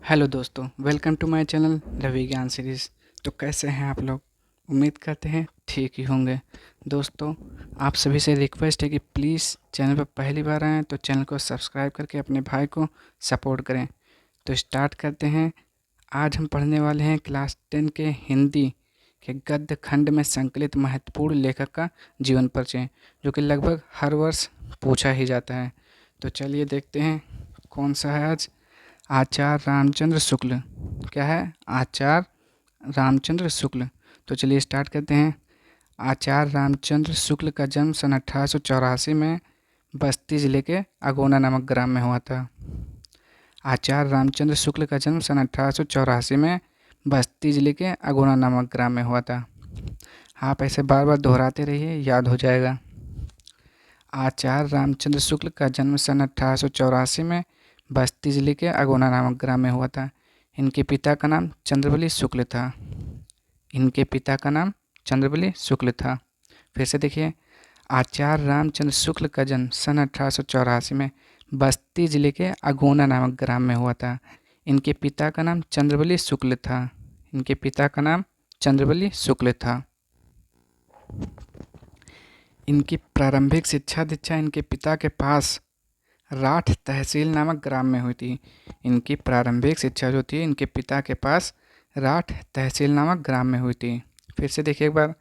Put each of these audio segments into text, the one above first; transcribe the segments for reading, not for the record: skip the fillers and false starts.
Hello दोस्तों, welcome to my channel Ravi Gyan series. तो कैसे हैं आप लोग? उम्मीद करते हैं ठीक ही होंगे। दोस्तों, आप सभी से रिक्वेस्ट है कि प्लीज़ चैनल पर पहली बार आएँ तो चैनल को सब्सक्राइब करके अपने भाई को सपोर्ट करें। तो स्टार्ट करते हैं। आज हम पढ़ने वाले हैं क्लास 10 के हिंदी के गद्य खंड में संकलित महत्वपूर्ण लेखक का जीवन परिचय, जो कि लगभग हर वर्ष पूछा ही जाता है। तो चलिए देखते हैं कौन सा है आज। आचार्य रामचंद्र शुक्ल। क्या है? आचार्य रामचंद्र शुक्ल। तो चलिए स्टार्ट करते हैं। आचार्य रामचंद्र शुक्ल का जन्म सन 1884 में बस्ती जिले के अगोना नामक ग्राम में हुआ था। आचार्य रामचंद्र शुक्ल का जन्म सन 1884 में बस्ती जिले के अगोना नामक ग्राम में हुआ था। आप ऐसे बार बार दोहराते रहिए, याद हो जाएगा। आचार्य रामचंद्र शुक्ल का जन्म सन 1884 में बस्ती जिले के अगोना नामक ग्राम में हुआ था। इनके पिता का नाम चंद्रबली शुक्ल था। इनके पिता का नाम चंद्रबली शुक्ल था। फिर से देखिए, आचार्य रामचंद्र शुक्ल का जन्म सन 1884 में बस्ती जिले के अगोना नामक ग्राम में हुआ था। इनके पिता का नाम चंद्रबली शुक्ल था। इनके पिता का नाम चंद्रबली शुक्ल था। इनकी प्रारंभिक शिक्षा दीक्षा इनके पिता के पास राठ तहसील नामक ग्राम में हुई थी। इनकी प्रारंभिक शिक्षा जो थी इनके पिता के पास राठ तहसील नामक ग्राम में हुई थी। फिर से देखिए एक बार।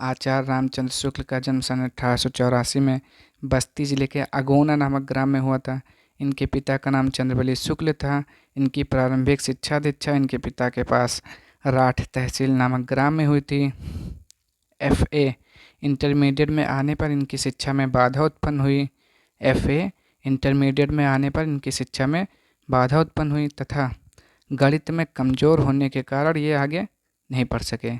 आचार्य रामचंद्र शुक्ल का जन्म सन 1884 में बस्ती जिले के अगोना नामक ग्राम में हुआ था। इनके पिता का नाम चंद्रबली शुक्ल था। इनकी प्रारंभिक शिक्षा दीक्षा इनके पिता के पास राठ तहसील नामक ग्राम में हुई थी। FA इंटरमीडिएट में आने पर इनकी शिक्षा में बाधा उत्पन्न हुई। FA इंटरमीडिएट में आने पर इनकी शिक्षा में बाधा उत्पन्न हुई तथा गणित में कमज़ोर होने के कारण ये आगे नहीं पढ़ सके।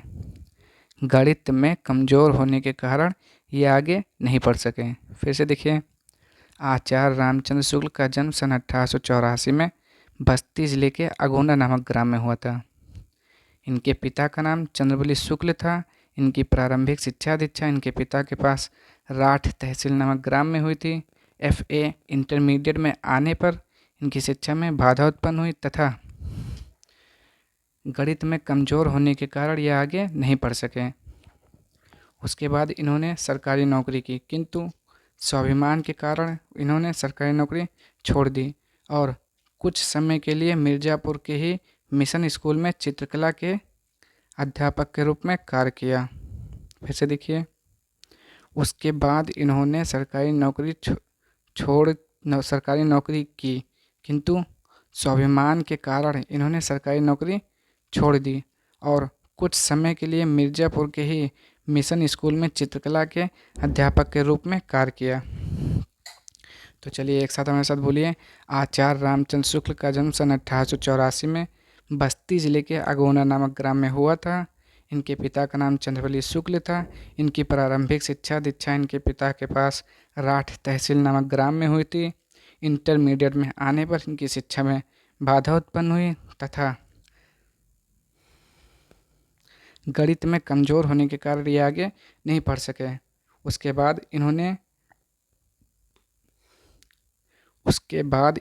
गणित में कमज़ोर होने के कारण ये आगे नहीं पढ़ सके। फिर से देखिए, आचार्य रामचंद्र शुक्ल का जन्म सन 1884 में बस्ती जिले के अगोना नामक ग्राम में हुआ था। इनके पिता का नाम चंद्रबली शुक्ल था। इनकी प्रारंभिक शिक्षा दीक्षा इनके पिता के पास राठ तहसील नामक ग्राम में हुई थी। FA इंटरमीडिएट में आने पर इनकी शिक्षा में बाधा उत्पन्न हुई तथा गणित में कमज़ोर होने के कारण ये आगे नहीं पढ़ सके। उसके बाद इन्होंने सरकारी नौकरी की, किंतु स्वाभिमान के कारण इन्होंने सरकारी नौकरी छोड़ दी और कुछ समय के लिए मिर्ज़ापुर के ही मिशन स्कूल में चित्रकला के अध्यापक के रूप में कार्य किया। फिर से देखिए, उसके बाद इन्होंने सरकारी नौकरी की, किंतु स्वाभिमान के कारण इन्होंने सरकारी नौकरी छोड़ दी और कुछ समय के लिए मिर्ज़ापुर के ही मिशन स्कूल में चित्रकला के अध्यापक के रूप में कार्य किया। तो चलिए एक साथ हमारे साथ बोलिए। आचार्य रामचंद्र शुक्ल का जन्म सन 1884 में बस्ती जिले के अगोना नामक ग्राम में हुआ था। इनके पिता का नाम चंद्रबली शुक्ल था। इनकी प्रारंभिक शिक्षा दीक्षा इनके पिता के पास राठ तहसील नामक ग्राम में हुई थी। इंटरमीडिएट में आने पर इनकी शिक्षा में बाधा उत्पन्न हुई तथा गणित में कमज़ोर होने के कारण ये आगे नहीं पढ़ सके। उसके बाद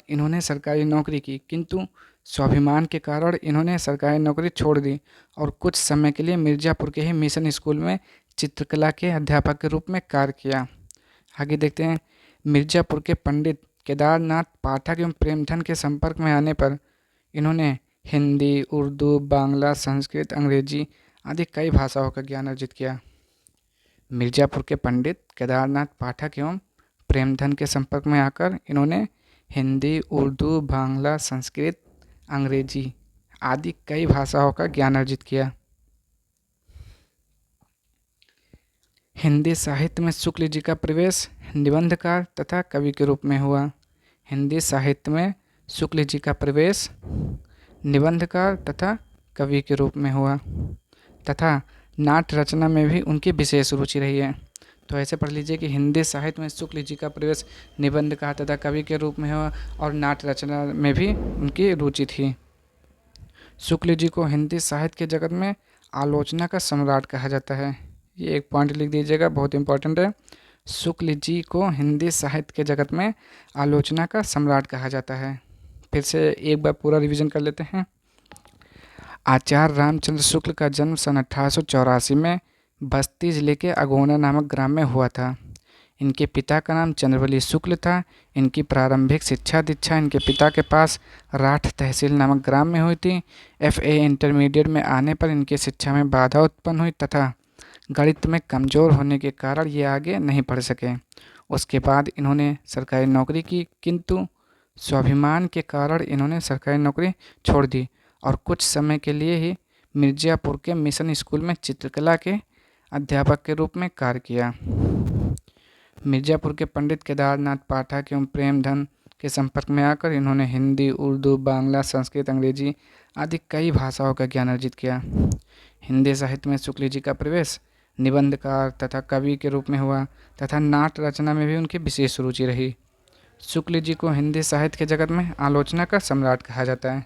इन्होंने सरकारी नौकरी की, किंतु स्वाभिमान के कारण इन्होंने सरकारी नौकरी छोड़ दी और कुछ समय के लिए मिर्ज़ापुर के ही मिशन स्कूल में चित्रकला के अध्यापक के रूप में कार्य किया। आगे देखते हैं। मिर्ज़ापुर के पंडित केदारनाथ पाठक एवं प्रेमधन के संपर्क में आने पर इन्होंने हिंदी, उर्दू, बांग्ला, संस्कृत, अंग्रेजी आदि कई भाषाओं का ज्ञान अर्जित किया। मिर्ज़ापुर के पंडित केदारनाथ पाठक एवं प्रेमधन के संपर्क में आकर इन्होंने हिंदी, उर्दू, बांग्ला, संस्कृत, अंग्रेजी आदि कई भाषाओं का ज्ञान अर्जित किया। हिंदी साहित्य में शुक्ल जी का प्रवेश निबंधकार तथा कवि के रूप में हुआ। हिंदी साहित्य में शुक्ल जी का प्रवेश निबंधकार तथा कवि के रूप में हुआ तथा नाट्य रचना में भी उनकी विशेष रुचि रही है। तो ऐसे पढ़ लीजिए कि हिंदी साहित्य में शुक्ल जी का प्रवेश निबंधकार तथा कवि के रूप में हुआ और नाट्य रचना में भी उनकी रुचि थी। शुक्ल जी को हिंदी साहित्य के जगत में आलोचना का सम्राट कहा जाता है। ये एक पॉइंट लिख दीजिएगा, बहुत इंपॉर्टेंट है। शुक्ल जी को हिंदी साहित्य के जगत में आलोचना का सम्राट कहा जाता है। फिर से एक बार पूरा रिवीजन कर लेते हैं। आचार्य रामचंद्र शुक्ल का जन्म सन 1884 में बस्ती जिले के अगोना नामक ग्राम में हुआ था। इनके पिता का नाम चंद्रवली शुक्ल था। इनकी प्रारंभिक शिक्षा दीक्षा इनके पिता के पास राठ तहसील नामक ग्राम में हुई थी। FA इंटरमीडिएट में आने पर इनकी शिक्षा में बाधा उत्पन्न हुई तथा गणित में कमज़ोर होने के कारण ये आगे नहीं पढ़ सके। उसके बाद इन्होंने सरकारी नौकरी की, किंतु स्वाभिमान के कारण इन्होंने सरकारी नौकरी छोड़ दी और कुछ समय के लिए ही मिर्ज़ापुर के मिशन स्कूल में चित्रकला के अध्यापक के रूप में कार्य किया। मिर्ज़ापुर के पंडित केदारनाथ पाठक एवं प्रेमधन के संपर्क में आकर इन्होंने हिंदी, उर्दू, बांग्ला, संस्कृत, अंग्रेजी आदि कई भाषाओं का ज्ञान अर्जित किया। हिंदी साहित्य में शुक्ल जी का प्रवेश निबंधकार तथा कवि के रूप में हुआ तथा नाट्य रचना में भी उनकी विशेष रुचि रही। शुक्ल जी को हिंदी साहित्य के जगत में आलोचना का सम्राट कहा जाता है।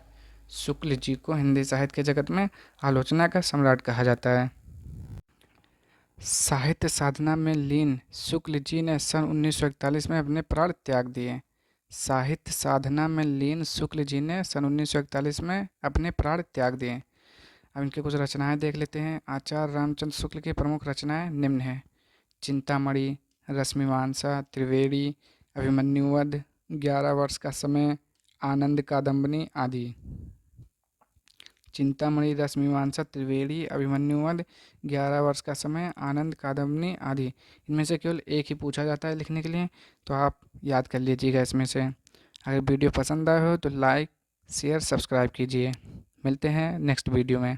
शुक्ल जी को हिंदी साहित्य के जगत में आलोचना का सम्राट कहा जाता है। साहित्य साधना में लीन शुक्ल जी ने सन 1941 में अपने प्राण त्याग दिए। साहित्य साधना में लीन शुक्ल जी ने सन 1941 में अपने प्राण त्याग दिए। अब इनकी कुछ रचनाएं देख लेते हैं। आचार्य रामचंद्र शुक्ल की प्रमुख रचनाएं निम्न हैं: चिंतामणि, रश्मिमांसा, त्रिवेणी, अभिमन्युवध, 11 वर्ष का समय, आनंद कादम्बनी आदि। चिंतामणि, रश्मिमांसा, त्रिवेणी, अभिमन्युवध, 11 वर्ष का समय, आनंद कादम्बनी आदि। इनमें से केवल एक ही पूछा जाता है लिखने के लिए, तो आप याद कर लीजिएगा इसमें से। अगर वीडियो पसंद आए हो तो लाइक, शेयर, सब्सक्राइब कीजिए। मिलते हैं नेक्स्ट वीडियो में।